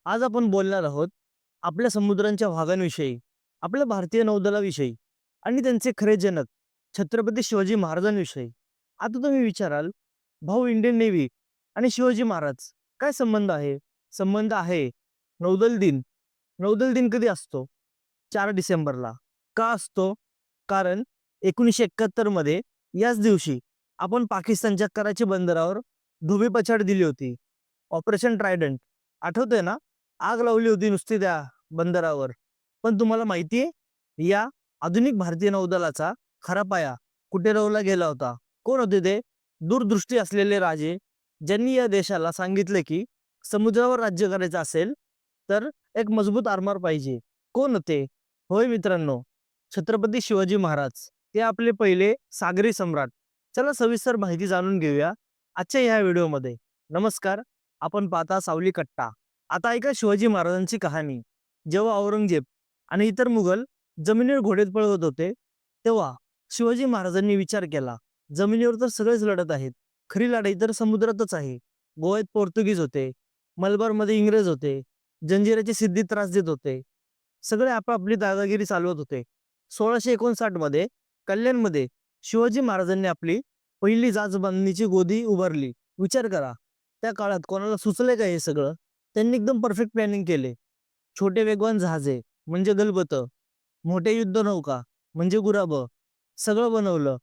आज आपण बोलणार आहोत आपल्या समुद्रांच्या भागांविषयी, आपल्या भारतीय नौदलाविषयी आणि त्यांचे खरे जनक छत्रपती शिवाजी महाराजांविषयी. आता तुम्ही विचाराल, भाऊ इंडियन नेव्ही आणि शिवाजी महाराज काय संबंध आहे? संबंध आहे नौदल दिन. नौदल दिन कधी असतो? 4 डिसेंबरला. का असतो? कारण 1971 मध्ये याच दिवशी आपण पाकिस्तानच्या कराची बंदरावर धोबीपछाड दिली होती. ऑपरेशन ट्रायडंट आठवतंय ना? आग लावली होती नुसती त्या बंदरावर. पण तुम्हाला माहिती आहे या आधुनिक भारतीय नौदलाचा खरा पाया कुठे रोवला गेला होता? कोण होते ते? दूरदृष्टी असलेले राजे, ज्यांनी या देशाला सांगितले की समुद्रावर राज्य करायचं असेल तर एक मजबूत आरमार पाहिजे. कोण होते? होय मित्रांनो, छत्रपती शिवाजी महाराज. ते आपले पहिले सागरी सम्राट. चला सविस्तर माहिती जाणून घेऊया आजच्या ह्या व्हिडिओमध्ये. नमस्कार, आपण पाहता सावली कट्टा. आता ऐका शिवाजी महाराजांची कहाणी. जेव्हा औरंगजेब आणि इतर मुघल जमिनीवर घोडे पळवत होते, तेव्हा शिवाजी महाराजांनी विचार केला, जमिनीवर तर सगळेच लढत आहेत. खरी लढाई तर समुद्रातच आहे. गोव्यात पोर्तुगीज होते, मलबारमध्ये इंग्रज होते, जंजिऱ्याची सिद्धी त्रास देत होते. सगळे आपापली दादागिरी चालवत होते. 1659 मध्ये कल्याणमध्ये शिवाजी महाराजांनी आपली पहिली बांधणीची गोदी उभारली. विचार करा, त्या काळात कोणाला सुचलंय का हे सगळं? त्यांनी एकदम परफेक्ट प्लॅनिंग केले. छोटे वेगवान जहाजे म्हणजे गलबत, मोठे युद्ध नौका म्हणजे गुराब, सगळं बनवलं.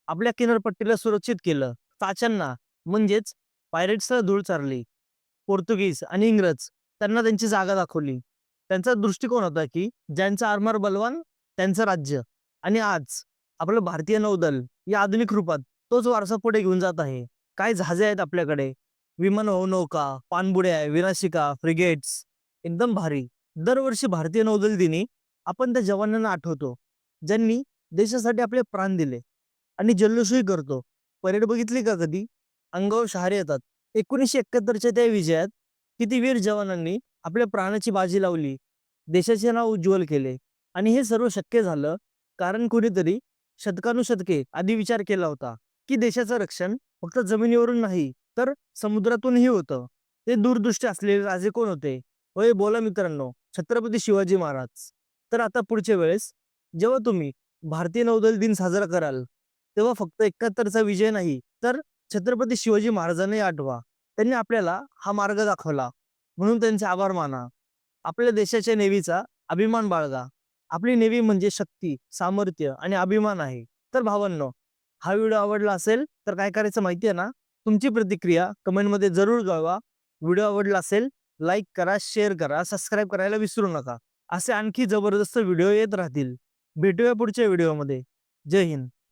आपल्या किनारपट्टीला सुरक्षित केलं. चाच्यांना म्हणजेच पायरेट्सला धूळ चारली. पोर्तुगीज आणि इंग्रज त्यांना त्यांची जागा दाखवली. त्यांचा दृष्टिकोन होता की ज्यांचा आरमार बलवान त्यांचं राज्य. आणि आज आपलं भारतीय नौदल या आधुनिक रूपात तोच वारसा पुढे घेऊन जात आहे. काय जहाजे आहेत आपल्याकडे, विमान नौका, पाणबुड्या, विनाशिका, फ्रिगेट्स, एकदम भारी. दरवर्षी भारतीय नौदल दिनी आपण त्या जवानांना आठवतो, ज्यांनी देशासाठी आपले प्राण दिले. आणि जल्लोषही करतो. परेड बघितली का कधी? अंगावर शहारे येतात. 1971च्या त्या विजयात किती वीर जवानांनी आपल्या प्राणाची बाजी लावली, देशाचे नाव उज्ज्वल केले. आणि हे सर्व शक्य झालं कारण कुणीतरी शतकानुशतके आधी विचार केला होता की देशाचं रक्षण फक्त जमिनीवरून नाही तर समुद्रातूनही होतं. ते दूरदृष्टी असलेले राजे कोण होते? होय, बोला मित्रांनो, छत्रपती शिवाजी महाराज. तर आता पुढच्या वेळेस जेव्हा तुम्ही भारतीय नौदल दिन साजरा कराल, तेव्हा फक्त 71चा विजय नाही तर छत्रपती शिवाजी महाराजांनाही आठवा. त्यांनी आपल्याला हा मार्ग दाखवला, म्हणून त्यांचे आभार माना. आपल्या देशाच्या नेव्हीचा अभिमान बाळगा. आपली नेव्ही म्हणजे शक्ती, सामर्थ्य आणि अभिमान आहे. तर भावांनो, हा व्हिडिओ आवडला असेल तर काय करायचं माहिती आहे ना? तुमची प्रतिक्रिया कमेंटमध्ये जरूर कळवा. व्हिडिओ आवडला असेल लाईक करा, शेअर करा, सबस्क्राईब करायला विसरू नका. असे आणखी जबरदस्त व्हिडिओ येत राहतील. भेटूया पुढच्या व्हिडिओमध्ये. जय हिंद.